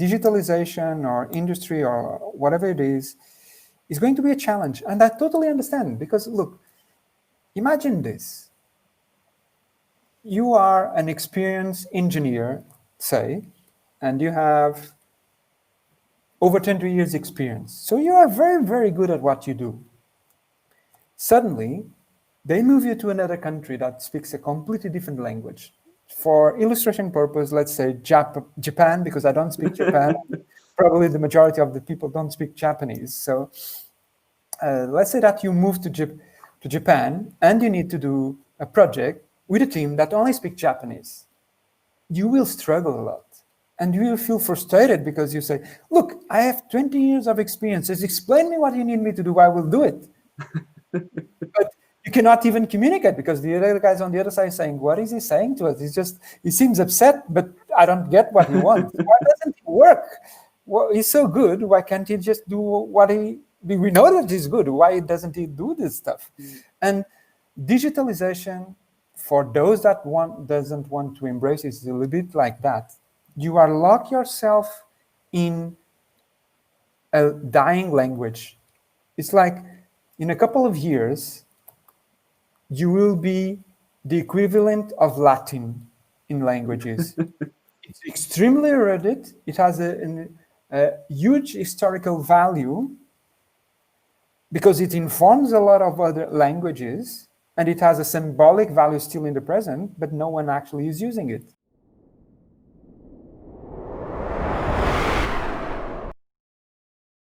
digitalization or industry or whatever it is going to be a challenge. And I totally understand, because look, imagine this. You are an experienced engineer, say, and you have over 20 years experience. So you are very, very good at what you do. Suddenly, they move you to another country that speaks a completely different language. For illustration purpose, let's say Japan, because I don't speak Japan. Probably the majority of the people don't speak Japanese. So let's say that you move to Japan and you need to do a project with a team that only speaks Japanese. You will struggle a lot. And you will feel frustrated because you say, look, I have 20 years of experience. Just explain me what you need me to do. I will do it. But you cannot even communicate, because the other guys on the other side are saying, what is he saying to us? He seems upset, but I don't get what he wants. Why doesn't he work? Well, he's so good. Why can't he just do what we know that he's good. Why doesn't he do this stuff? And digitalization, for those that doesn't want to embrace it, is a little bit like that. You are lock yourself in a dying language. It's like in a couple of years, you will be the equivalent of Latin in languages. It's extremely eroded. It has a huge historical value because it informs a lot of other languages, and it has a symbolic value still in the present, but no one actually is using it.